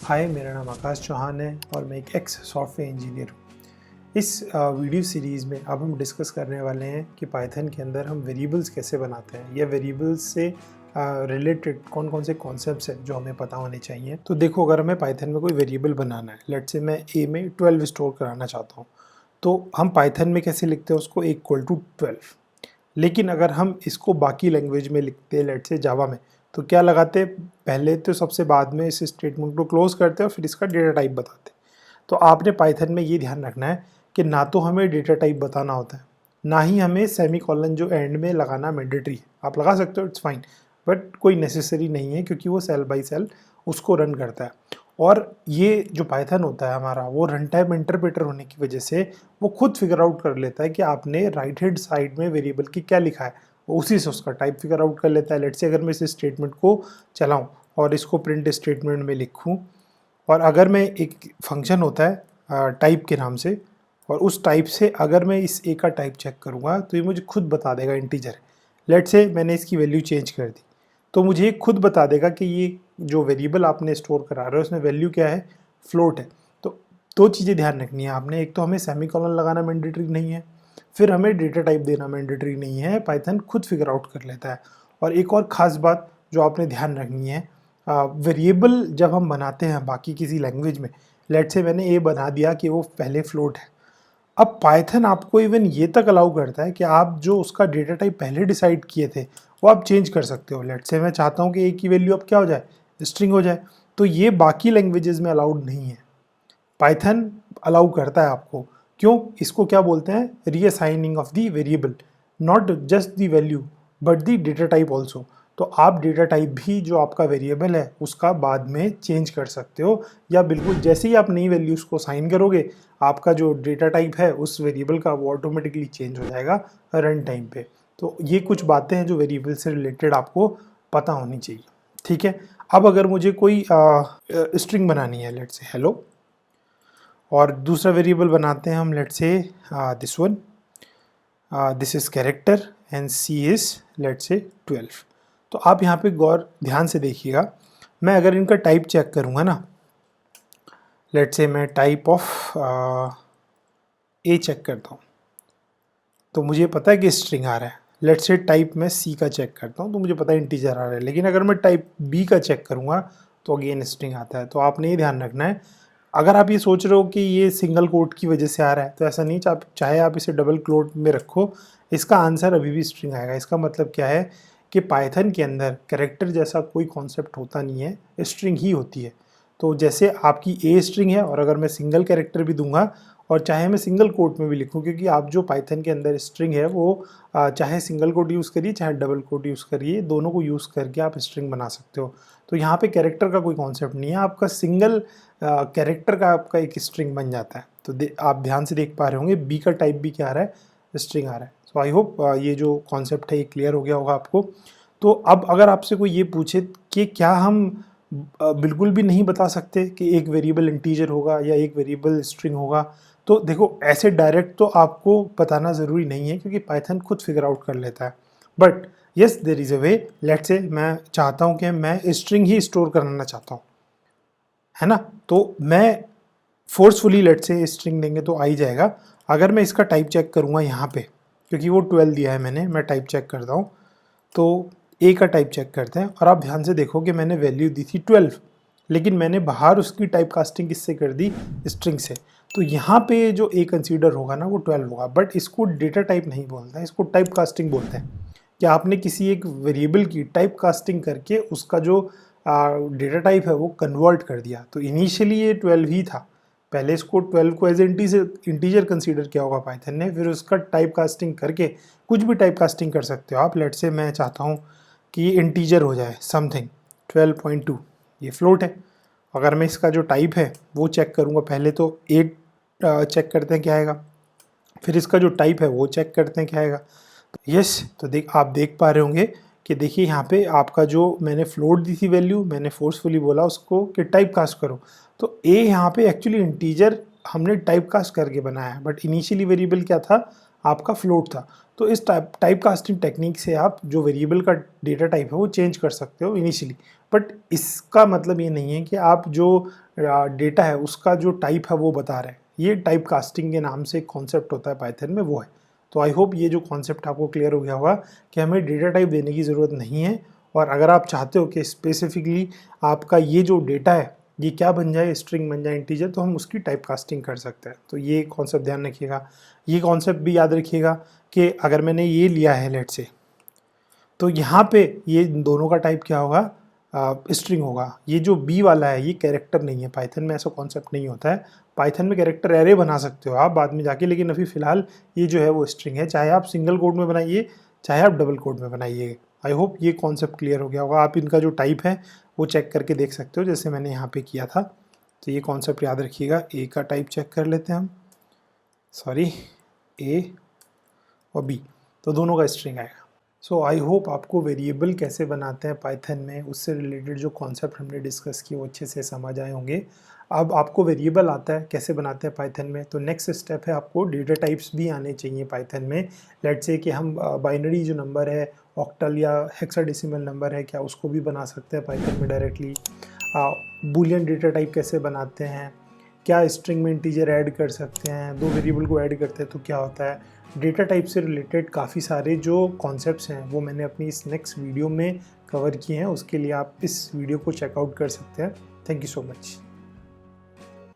हाय, मेरा नाम आकाश चौहान है और मैं एक एक्स सॉफ्टवेयर इंजीनियर हूँ। इस वीडियो सीरीज़ में अब हम डिस्कस करने वाले हैं कि पाइथन के अंदर हम वेरिएबल्स कैसे बनाते हैं या वेरिएबल्स से रिलेटेड कौन कौन से कॉन्सेप्ट्स हैं जो हमें पता होने चाहिए। तो देखो, अगर हमें पाइथन में कोई वेरिएबल बनाना है, लेट्स से मैं ए में 12 स्टोर कराना चाहता हूँ, तो हम पाइथन में कैसे लिखते हैं उसको =12। लेकिन अगर हम इसको बाकी लैंग्वेज में लिखते हैं, लेट्स से जावा में, तो क्या लगाते हैं, पहले तो सबसे बाद में इस स्टेटमेंट को क्लोज करते हैं और फिर इसका डेटा टाइप बताते हैं। तो आपने पाइथन में ये ध्यान रखना है कि ना तो हमें डेटा टाइप बताना होता है, ना ही हमें सेमी कॉलन जो एंड में लगाना मैंडेटरी है। आप लगा सकते हो, इट्स फाइन, बट कोई नेसेसरी नहीं है क्योंकि वो सेल बाय सेल उसको रन करता है। और ये जो पाइथन होता है हमारा, वो रन टाइम इंटरप्रेटर होने की वजह से वो खुद फिगर आउट कर लेता है कि आपने राइट हैंड साइड में वेरिएबल की क्या लिखा है, वो उसी से उसका टाइप फिगर आउट कर लेता है। लेट्स से अगर मैं इस स्टेटमेंट को चलाऊं और इसको प्रिंट स्टेटमेंट में लिखूं, और अगर मैं एक फंक्शन होता है टाइप के नाम से, और उस टाइप से अगर मैं इस ए का टाइप चेक करूँगा तो ये मुझे खुद बता देगा इंटीजर है। लेट्स से मैंने इसकी वैल्यू चेंज कर दी, तो मुझे खुद बता देगा कि ये जो वेरिएबल आपने स्टोर करा रहे हो उसमें वैल्यू क्या है, फ्लोट है। तो दो चीज़ें ध्यान रखनी है आपने, एक तो हमें सेमीकोलन लगाना मैंडेटरी नहीं है, फिर हमें डेटा टाइप देना मैंडेटरी नहीं है, पाइथन खुद फिगर आउट कर लेता है। और एक और ख़ास बात जो आपने ध्यान रखनी है, वेरिएबल जब हम बनाते हैं बाकी किसी लैंग्वेज में, लेट्स से मैंने ए बना दिया कि वो पहले फ्लोट है, अब पाइथन आपको इवन ये तक अलाउ करता है कि आप जो उसका डेटा टाइप पहले डिसाइड किए थे वो आप चेंज कर सकते हो। लेट्स से मैं चाहता हूँ कि ए की वैल्यू अब क्या हो जाए, स्ट्रिंग हो जाए, तो ये बाकी लैंग्वेजेस में अलाउड नहीं है, पाइथन अलाउ करता है आपको। क्यों? इसको क्या बोलते हैं, reassigning of the variable, not just the value but the data type also. तो आप डेटा टाइप भी जो आपका वेरिएबल है उसका बाद में चेंज कर सकते हो, या बिल्कुल जैसे ही आप नई वैल्यूज को साइन करोगे आपका जो डेटा टाइप है उस वेरिएबल का वो ऑटोमेटिकली चेंज हो जाएगा रन टाइम पे। तो ये कुछ बातें हैं जो वेरिएबल से रिलेटेड आपको पता होनी चाहिए। ठीक है, अब अगर मुझे कोई स्ट्रिंग बनानी है, लेट्स से हेलो, और दूसरा वेरिएबल बनाते हैं हम, let's say this one, this is character and C is let's say 12। तो आप यहाँ पे गौर ध्यान से देखिएगा, मैं अगर इनका टाइप चेक करूँगा ना, लेट्स से मैं टाइप ऑफ ए चेक करता हूँ तो मुझे पता है कि स्ट्रिंग आ रहा है। लेट्स से टाइप मैं सी का चेक करता हूँ तो मुझे पता है इंटीजर आ रहा है। लेकिन अगर मैं टाइप बी का चेक करूँगा तो अगेन स्ट्रिंग आता है। तो आपने ये ध्यान रखना है, अगर आप ये सोच रहे हो कि ये सिंगल कोट की वजह से आ रहा है तो ऐसा नहीं, चाहे आप इसे डबल कोट में रखो, इसका आंसर अभी भी स्ट्रिंग आएगा। इसका मतलब क्या है कि पाइथन के अंदर कैरेक्टर जैसा कोई कॉन्सेप्ट होता नहीं है, स्ट्रिंग ही होती है। तो जैसे आपकी ए स्ट्रिंग है, और अगर मैं सिंगल कैरेक्टर भी दूंगा और चाहे मैं सिंगल कोट में भी लिखूं, क्योंकि आप जो पाइथन के अंदर स्ट्रिंग है वो चाहे सिंगल कोट यूज़ करिए चाहे डबल कोट यूज़ करिए, दोनों को यूज़ करके आप स्ट्रिंग बना सकते हो। तो यहाँ पे कैरेक्टर का कोई कॉन्सेप्ट नहीं है, आपका सिंगल कैरेक्टर का आपका एक स्ट्रिंग बन जाता है। तो आप ध्यान से देख पा रहे होंगे बी का टाइप भी क्या आ रहा है, स्ट्रिंग आ रहा है। सो आई होप ये जो कॉन्सेप्ट है ये क्लियर हो गया होगा आपको। तो अब अगर आपसे कोई ये पूछे कि क्या हम बिल्कुल भी नहीं बता सकते कि एक वेरिएबल इंटीजर होगा या एक वेरिएबल स्ट्रिंग होगा, तो देखो ऐसे डायरेक्ट तो आपको बताना ज़रूरी नहीं है क्योंकि पाइथन खुद फिगर आउट कर लेता है। But yes, there is a way. Let's say मैं चाहता हूँ कि मैं स्ट्रिंग ही स्टोर करना चाहता हूँ, है ना, तो मैं फोर्सफुली लेट्स से स्ट्रिंग देंगे तो आ ही जाएगा। अगर मैं इसका टाइप चेक करूँगा यहाँ पे, क्योंकि वो 12 दिया है मैंने, मैं टाइप चेक करता हूँ तो ए का टाइप चेक करते हैं, और आप ध्यान से देखो कि मैंने वैल्यू दी थी 12, लेकिन मैंने बाहर उसकी टाइप कास्टिंग किससे कर दी, स्ट्रिंग से। तो यहाँ पे जो ए कंसीडर होगा ना वो 12 होगा, बट इसको डेटा टाइप नहीं बोलते हैं, इसको टाइप कास्टिंग बोलते हैं। कि आपने किसी एक वेरिएबल की टाइप कास्टिंग करके उसका जो डेटा टाइप है वो कन्वर्ट कर दिया। तो इनिशियली ये 12 ही था, पहले इसको 12 को एज इंटीजर कंसीडर किया होगा पाइथन ने, फिर उसका टाइप कास्टिंग करके कुछ भी टाइप कास्टिंग कर सकते हो आप। लेट्स से मैं चाहता हूँ कि ये इंटीजर हो जाए समथिंग 12.2, ये फ्लोट है। अगर मैं इसका जो टाइप है वो चेक करूँगा, पहले तो 8 चेक करते हैं क्या आएगा, फिर इसका जो टाइप है वो चेक करते हैं क्या आएगा। तो यस, तो आप देख पा रहे होंगे कि देखिए यहाँ पे आपका जो मैंने फ्लोट दी थी वैल्यू, मैंने फोर्सफुली बोला उसको कि टाइप कास्ट करो, तो ए यहाँ पे एक्चुअली इंटीजर हमने टाइप कास्ट करके बनाया है, बट इनिशियली वेरिएबल क्या था, आपका फ्लोट था। तो इस टाइप कास्टिंग टेक्निक से आप जो वेरिएबल का डेटा टाइप है वो चेंज कर सकते हो इनिशियली, बट इसका मतलब ये नहीं है कि आप जो डेटा है उसका जो टाइप है वो बता रहे हैं। ये टाइप कास्टिंग के नाम से एक कॉन्सेप्ट होता है पाइथन में, वो है। तो आई होप ये जो कॉन्सेप्ट आपको क्लियर हो गया होगा कि हमें डेटा टाइप देने की ज़रूरत नहीं है, और अगर आप चाहते हो कि स्पेसिफिकली आपका ये जो डेटा है ये क्या बन जाए, स्ट्रिंग बन जाए, इंटीजर, तो हम उसकी टाइप कास्टिंग कर सकते हैं। तो ये कॉन्सेप्ट ध्यान रखिएगा। ये कॉन्सेप्ट भी याद रखिएगा कि अगर मैंने ये लिया है लेट से, तो यहाँ पे ये दोनों का टाइप क्या होगा, स्ट्रिंग होगा। ये जो बी वाला है ये कैरेक्टर नहीं है, पाइथन में ऐसा कॉन्सेप्ट नहीं होता है। पाइथन में कैरेक्टर एरे बना सकते हो आप बाद में जाके, लेकिन अभी फ़िलहाल ये जो है वो स्ट्रिंग है, चाहे आप सिंगल कोड में बनाइए चाहे आप डबल कोड में बनाइए। आई होप ये कॉन्सेप्ट क्लियर हो गया होगा। आप इनका जो टाइप है वो चेक करके देख सकते हो, जैसे मैंने यहाँ पे किया था। तो ये कॉन्सेप्ट याद रखिएगा। ए का टाइप चेक कर लेते हैं हम, सॉरी, ए और बी, तो दोनों का स्ट्रिंग आएगा। सो आई होप आपको वेरिएबल कैसे बनाते हैं पाइथन में, उससे रिलेटेड जो कॉन्सेप्ट हमने डिस्कस किए वो अच्छे से समझ आए होंगे। अब आपको वेरिएबल आता है कैसे बनाते हैं पाइथन में, तो नेक्स्ट स्टेप है आपको डेटा टाइप्स भी आने चाहिए पाइथन में। लेट्स से कि हम बाइनरी जो नंबर है, ऑक्टल या हेक्साडेसिमल नंबर है, क्या उसको भी बना सकते हैं पाइथन में डायरेक्टली। बूलियन डेटा टाइप कैसे बनाते हैं, क्या स्ट्रिंग में इंटीजर ऐड कर सकते हैं, दो वेरिएबल को ऐड करते हैं तो क्या होता है। डेटा टाइप से रिलेटेड काफ़ी सारे जो कॉन्सेप्ट्स हैं वो मैंने अपनी इस नेक्स्ट वीडियो में कवर किए हैं, उसके लिए आप इस वीडियो को चेकआउट कर सकते हैं। Thank you so much.